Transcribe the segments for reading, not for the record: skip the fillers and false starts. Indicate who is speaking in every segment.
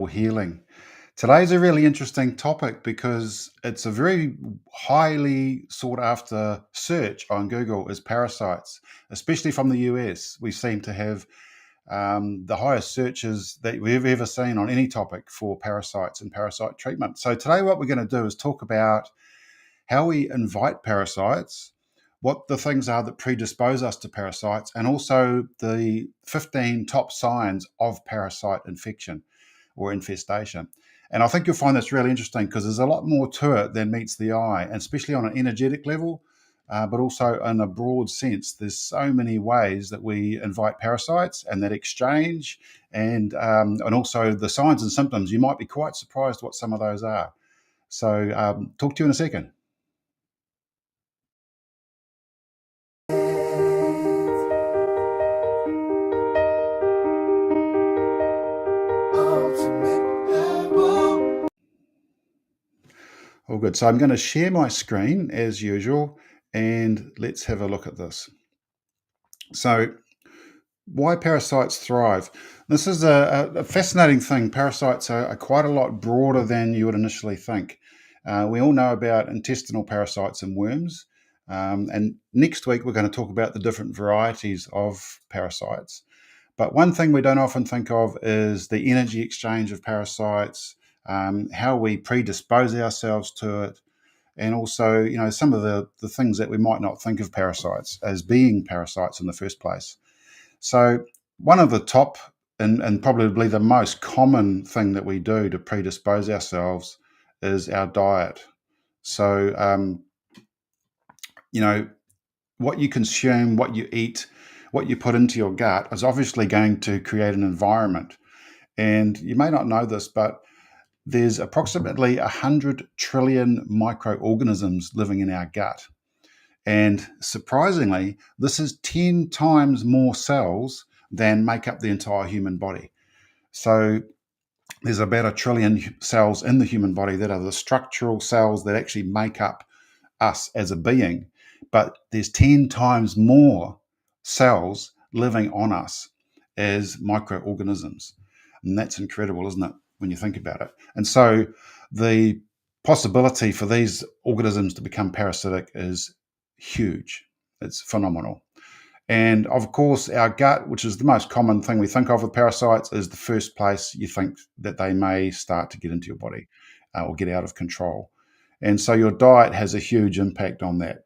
Speaker 1: or healing. Today's a really interesting topic because it's a very highly sought after search on Google is parasites, especially from the US. We seem to have the highest searches that we've ever seen on any topic for parasites and parasite treatment. So today what we're going to do is talk about how we invite parasites, what the things are that predispose us to parasites, and also the 15 top signs of parasite infection or infestation. And I think you'll find this really interesting because there's a lot more to it than meets the eye, and especially on an energetic level, but also in a broad sense. There's so many ways that we invite parasites and that exchange, and also the signs and symptoms. You might be quite surprised what some of those are. So, talk to you in a second. All good. So I'm going to share my screen as usual, and let's have a look at this. So, why parasites thrive? This is a fascinating thing. Parasites are quite a lot broader than you would initially think. We all know about intestinal parasites and worms. And next week, we're going to talk about the different varieties of parasites. But one thing we don't often think of is the energy exchange of parasites, how we predispose ourselves to it, and also, some of the things that we might not think of parasites as being parasites in the first place. So, one of the top and probably the most common thing that we do to predispose ourselves is our diet. So, you know, what you consume, what you eat, what you put into your gut is obviously going to create an environment. And you may not know this, but there's approximately 100 trillion microorganisms living in our gut. And surprisingly, this is 10 times more cells than make up the entire human body. So there's about a trillion cells in the human body that are the structural cells that actually make up us as a being. But there's 10 times more cells living on us as microorganisms. And that's incredible, isn't it, when you think about it? And so the possibility for these organisms to become parasitic is huge. It's phenomenal. And of course, our gut, which is the most common thing we think of with parasites, is the first place you think that they may start to get into your body or get out of control. And so your diet has a huge impact on that.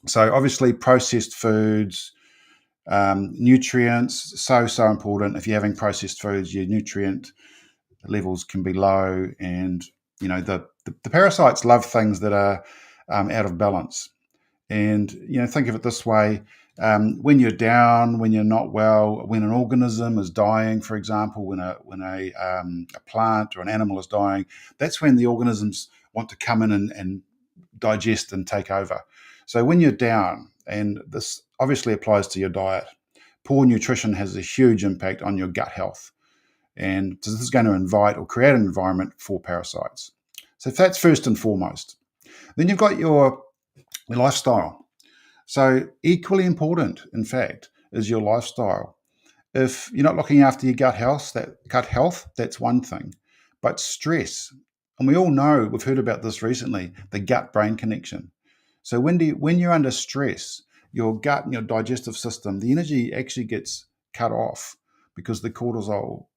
Speaker 1: So obviously, processed foods, nutrients, so important. If you're having processed foods, your nutrient levels can be low, and the parasites love things that are out of balance. And think of it this way: when you're down, when you're not well, when an organism is dying, for example, when a plant or an animal is dying, that's when the organisms want to come in and digest and take over. So when you're down, and this obviously applies to your diet, poor nutrition has a huge impact on your gut health. And this is going to invite or create an environment for parasites. So that's first and foremost. Then you've got your lifestyle. So equally important, in fact, is your lifestyle. If you're not looking after your gut health, that's one thing. But stress, and we all know, we've heard about this recently, the gut-brain connection. So when you're under stress, your gut and your digestive system, the energy actually gets cut off because the cortisol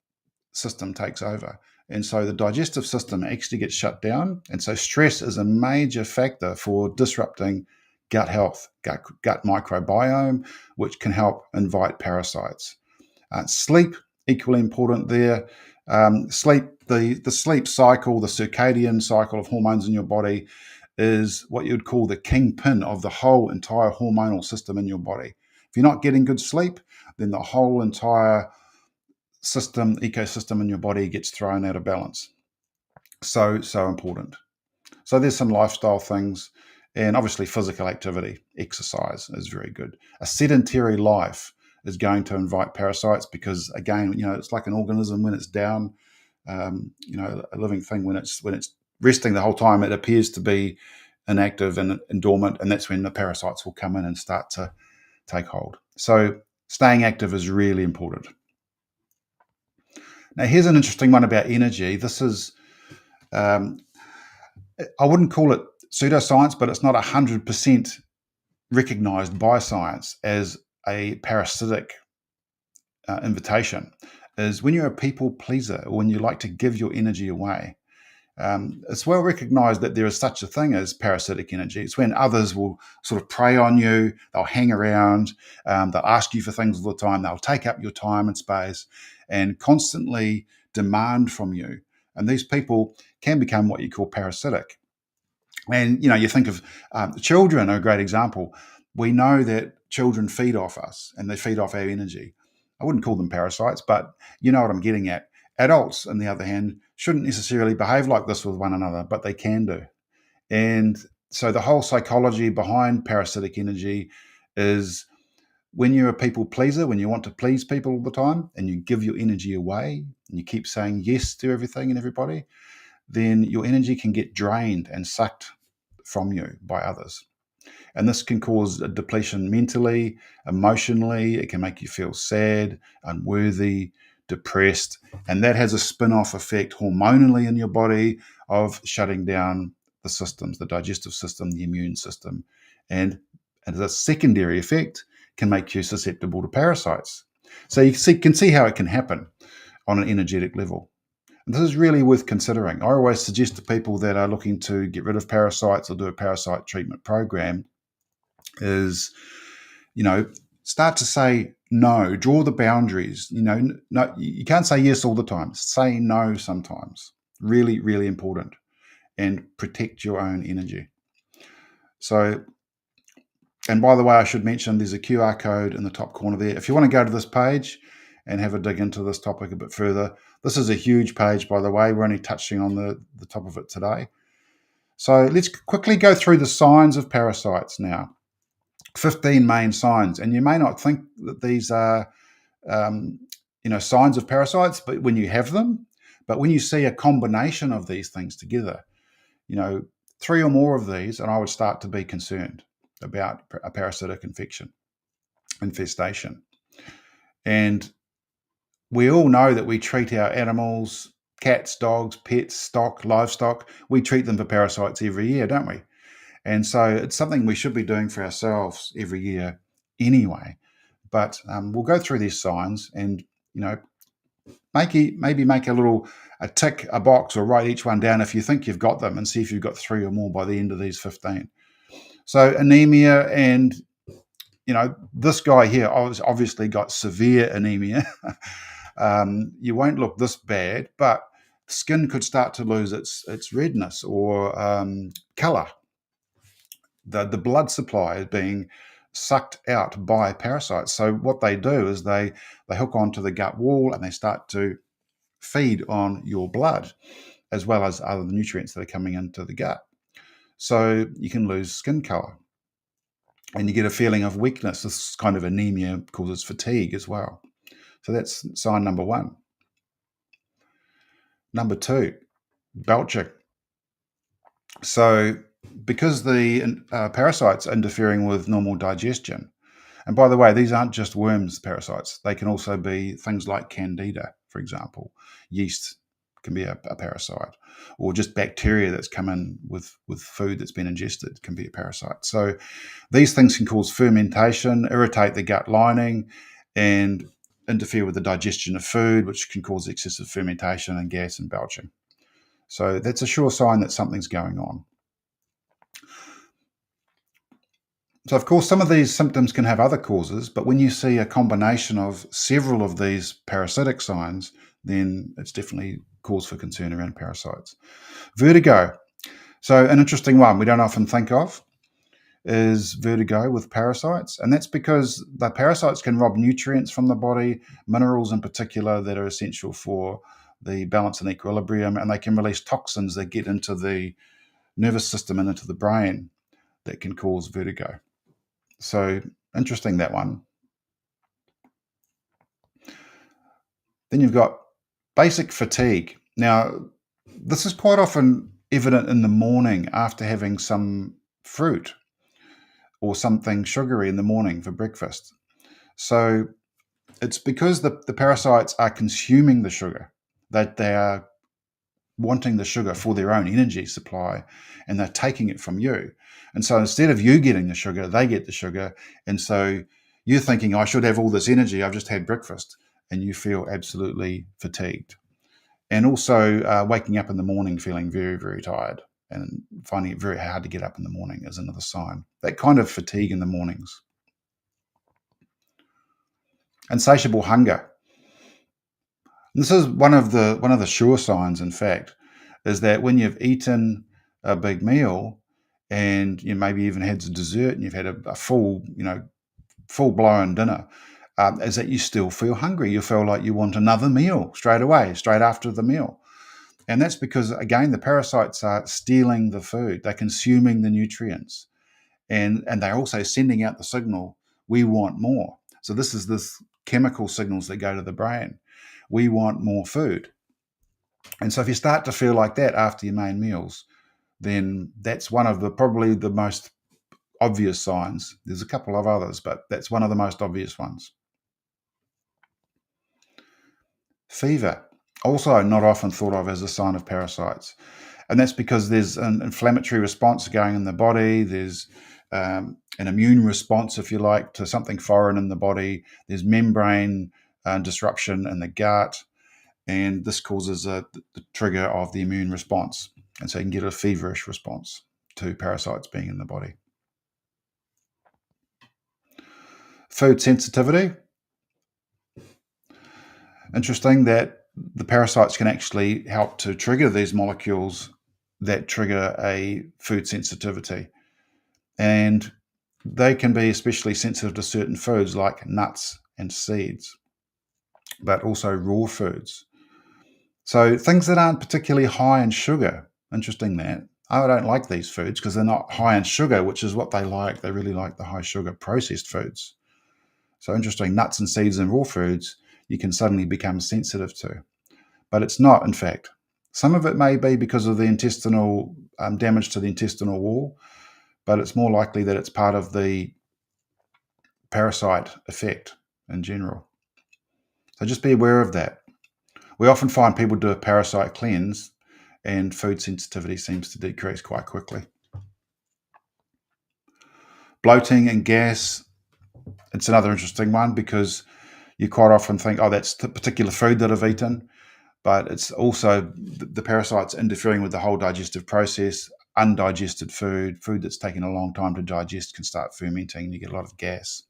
Speaker 1: system takes over. And so the digestive system actually gets shut down. And so stress is a major factor for disrupting gut health, gut microbiome, which can help invite parasites. Sleep, equally important there. Sleep, the sleep cycle, the circadian cycle of hormones in your body is what you would call the kingpin of the whole entire hormonal system in your body. If you're not getting good sleep, then the whole entire ecosystem in your body gets thrown out of balance. So important. So there's some lifestyle things, and obviously physical activity, exercise is very good. A sedentary life is going to invite parasites because, again, it's like an organism when it's down. A living thing when it's resting the whole time, it appears to be inactive and dormant, and that's when the parasites will come in and start to take hold. So staying active is really important. Now, here's an interesting one about energy. This is, um, I wouldn't call it pseudoscience, but it's not 100% recognized by science as a parasitic invitation, is when you're a people pleaser or when you like to give your energy away. It's well recognized that there is such a thing as parasitic energy. It's when others will sort of prey on you, they'll hang around, they'll ask you for things all the time, they'll take up your time and space and constantly demand from you. And these people can become what you call parasitic. And, you think of children are a great example. We know that children feed off us and they feed off our energy. I wouldn't call them parasites, but you know what I'm getting at. Adults, on the other hand, shouldn't necessarily behave like this with one another, but they can do. And so the whole psychology behind parasitic energy is when you're a people pleaser, when you want to please people all the time and you give your energy away and you keep saying yes to everything and everybody, then your energy can get drained and sucked from you by others. And this can cause a depletion mentally, emotionally. It can make you feel sad, unworthy, depressed. And that has a spin off effect hormonally in your body of shutting down the systems, the digestive system, the immune system. And as a secondary effect, can make you susceptible to parasites. So can see how it can happen on an energetic level. And this is really worth considering. I always suggest to people that are looking to get rid of parasites or do a parasite treatment program is, start to say no, draw the boundaries. No, you can't say yes all the time. Say no sometimes. Really, really important. And protect your own energy. So, and by the way, I should mention there's a QR code in the top corner there. If you want to go to this page and have a dig into this topic a bit further, this is a huge page, by the way. We're only touching on the top of it today. So let's quickly go through the signs of parasites now. 15 main signs. And you may not think that these are, signs of parasites, but when you have them, but when you see a combination of these things together, 3 or more of these, and I would start to be concerned about a parasitic infestation. And we all know that we treat our animals, cats, dogs, pets, livestock, we treat them for parasites every year, don't we? And so it's something we should be doing for ourselves every year anyway. But we'll go through these signs and, maybe make a tick, a box, or write each one down if you think you've got them and see if you've got 3 or more by the end of these 15. So anemia and, this guy here obviously got severe anemia. You won't look this bad, but skin could start to lose its redness or color. The blood supply is being sucked out by parasites. So what they do is they hook onto the gut wall and they start to feed on your blood as well as other nutrients that are coming into the gut. So you can lose skin color and you get a feeling of weakness. This kind of anemia causes fatigue as well. So that's sign number 1. Number 2, belching. So because the parasites are interfering with normal digestion, and by the way, these aren't just worms parasites. They can also be things like candida, for example. Yeast can be a parasite, or just bacteria that's come in with food that's been ingested can be a parasite. So these things can cause fermentation, irritate the gut lining, and interfere with the digestion of food, which can cause excessive fermentation and gas and belching. So that's a sure sign that something's going on. So, of course, some of these symptoms can have other causes, but when you see a combination of several of these parasitic signs, then it's definitely cause for concern around parasites. Vertigo. So an interesting one we don't often think of is vertigo with parasites. And that's because the parasites can rob nutrients from the body, minerals in particular that are essential for the balance and equilibrium, and they can release toxins that get into the nervous system and into the brain that can cause vertigo. So interesting, that one. Then you've got basic fatigue. Now, this is quite often evident in the morning after having some fruit or something sugary in the morning for breakfast. So it's because the parasites are consuming the sugar that they are wanting the sugar for their own energy supply, and they're taking it from you. And so instead of you getting the sugar, they get the sugar. And so you're thinking, I should have all this energy. I've just had breakfast. And you feel absolutely fatigued. And also waking up in the morning feeling very, very tired and finding it very hard to get up in the morning is another sign. That kind of fatigue in the mornings. Insatiable hunger. This is one of the sure signs, in fact, is that when you've eaten a big meal and you maybe even had some dessert and you've had a full, full blown dinner, is that you still feel hungry. You feel like you want another meal straight away, straight after the meal. And that's because, again, the parasites are stealing the food. They're consuming the nutrients. And they're also sending out the signal, we want more. So this chemical signals that go to the brain. We want more food. And so if you start to feel like that after your main meals, then that's one of probably the most obvious signs. There's a couple of others, but that's one of the most obvious ones. Fever, also not often thought of as a sign of parasites. And that's because there's an inflammatory response going in the body. There's an immune response, if you like, to something foreign in the body. There's membrane disruption in the gut. And this causes the trigger of the immune response. And so you can get a feverish response to parasites being in the body. Food sensitivity. Interesting that the parasites can actually help to trigger these molecules that trigger a food sensitivity. And they can be especially sensitive to certain foods like nuts and seeds, but also raw foods. So things that aren't particularly high in sugar. Interesting that. I don't like these foods because they're not high in sugar, which is what they like. They really like the high sugar processed foods. So interesting, nuts and seeds and raw foods you can suddenly become sensitive to. But it's not, in fact. Some of it may be because of the intestinal damage to the intestinal wall, but it's more likely that it's part of the parasite effect in general. So just be aware of that. We often find people do a parasite cleanse and food sensitivity seems to decrease quite quickly. Bloating and gas, it's another interesting one because you quite often think, oh, that's the particular food that I've eaten, but it's also the parasites interfering with the whole digestive process. Undigested food that's taken a long time to digest can start fermenting and you get a lot of gas.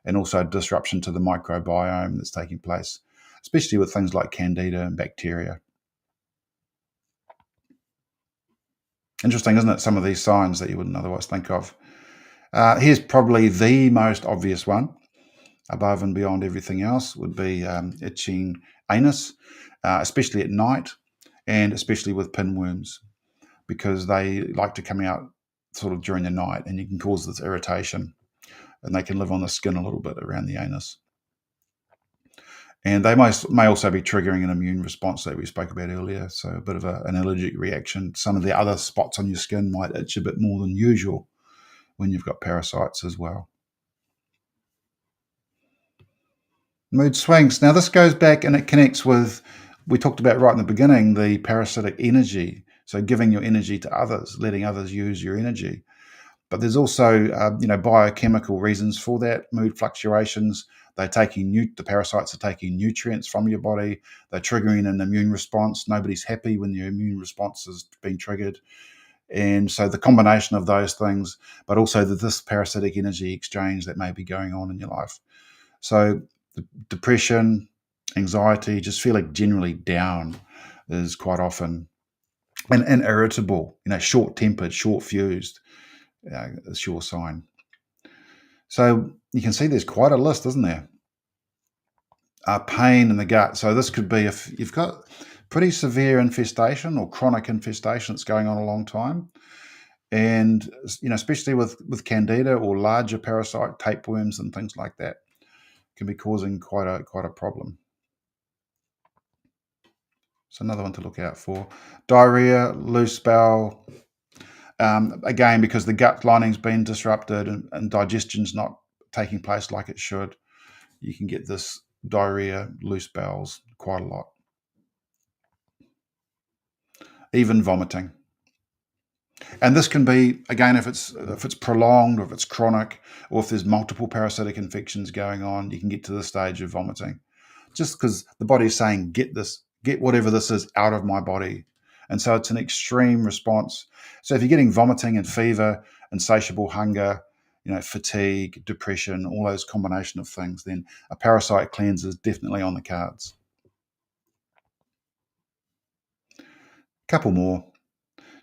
Speaker 1: And also disruption to the microbiome that's taking place, especially with things like candida and bacteria. Interesting, isn't it? Some of these signs that you wouldn't otherwise think of. Here's probably the most obvious one, above and beyond everything else, would be itching anus, especially at night, and especially with pinworms, because they like to come out sort of during the night, and you can cause this irritation, and they can live on the skin a little bit around the anus. And they may also be triggering an immune response that we spoke about earlier, so a bit of an allergic reaction. Some of the other spots on your skin might itch a bit more than usual when you've got parasites as well. Mood swings. Now, this goes back and it connects with, we talked about right in the beginning, the parasitic energy. So giving your energy to others, letting others use your energy. But there's also, biochemical reasons for that. Mood fluctuations. The parasites are taking nutrients from your body. They're triggering an immune response. Nobody's happy when their immune response has been triggered. And so the combination of those things, but also this parasitic energy exchange that may be going on in your life. So depression, anxiety, just feeling generally down is quite often, and irritable, short-tempered, short-fused, a sure sign. So you can see there's quite a list, isn't there? Pain in the gut. So this could be if you've got pretty severe infestation or chronic infestation that's going on a long time. And, especially with candida or larger parasite, tapeworms and things like that, can be causing quite a problem. So another one to look out for. Diarrhea, loose bowel. Again, because the gut lining's been disrupted and digestion's not taking place like it should, you can get this diarrhea, loose bowels quite a lot. even vomiting. And this can be, again, if it's prolonged, or if it's chronic, or if there's multiple parasitic infections going on, you can get to the stage of vomiting, just because the body's saying, get whatever this is out of my body. And so it's an extreme response. So if you're getting vomiting and fever, insatiable hunger, fatigue, depression, all those combination of things, then a parasite cleanse is definitely on the cards. Couple more.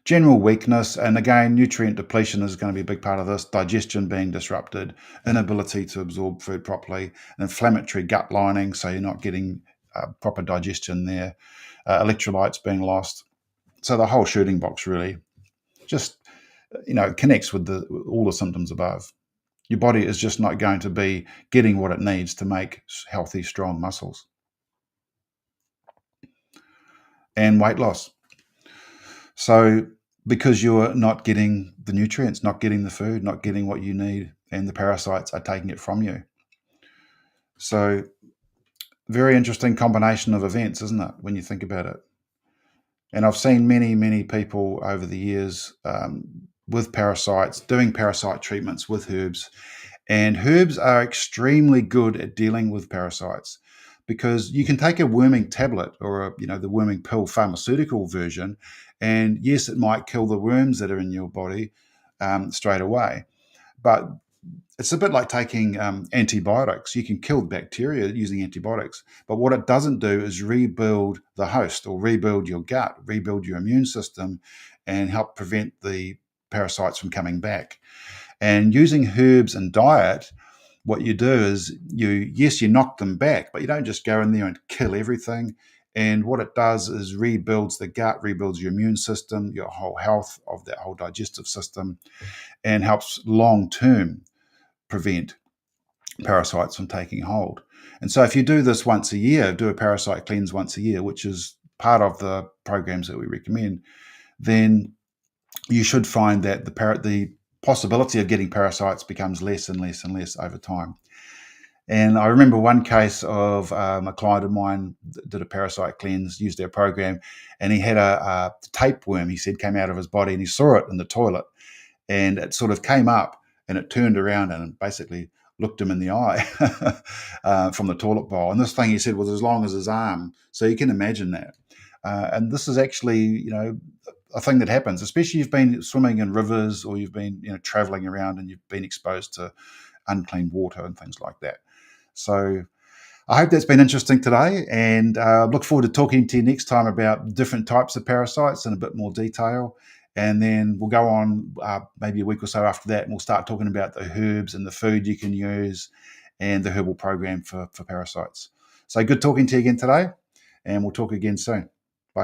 Speaker 1: General weakness, and again, nutrient depletion is going to be a big part of this. Digestion being disrupted, inability to absorb food properly, an inflammatory gut lining, so you're not getting proper digestion there, electrolytes being lost. So the whole shooting box really just, connects with all the symptoms above. Your body is just not going to be getting what it needs to make healthy, strong muscles. And weight loss. So because you're not getting the nutrients, not getting the food, not getting what you need, and the parasites are taking it from you. So very interesting combination of events, isn't it, when you think about it? And I've seen many, many people over the years with parasites, doing parasite treatments with herbs. And herbs are extremely good at dealing with parasites, because you can take a worming tablet, or the worming pill pharmaceutical version, and yes, it might kill the worms that are in your body straight away. But it's a bit like taking antibiotics. You can kill bacteria using antibiotics, but what it doesn't do is rebuild the host, or rebuild your gut, rebuild your immune system, and help prevent the parasites from coming back. And using herbs and diet, what you do is you knock them back, but you don't just go in there and kill everything. And what it does is rebuilds the gut, rebuilds your immune system, your whole health of that whole digestive system, and helps long-term prevent parasites from taking hold. And so if you do this once a year, do a parasite cleanse once a year, which is part of the programs that we recommend, then you should find that the possibility of getting parasites becomes less and less and less over time. And I remember one case of a client of mine that did a parasite cleanse, used their program, and he had a tapeworm, he said, came out of his body, and he saw it in the toilet, and it sort of came up and it turned around and basically looked him in the eye from the toilet bowl. And this thing, he said, was as long as his arm. So you can imagine that. And this is actually, a thing that happens, especially if you've been swimming in rivers, or you've been, traveling around and you've been exposed to unclean water and things like that. So I hope that's been interesting today, and look forward to talking to you next time about different types of parasites in a bit more detail. And then we'll go on maybe a week or so after that, and we'll start talking about the herbs and the food you can use, and the herbal program for parasites. So good talking to you again today, and we'll talk again soon.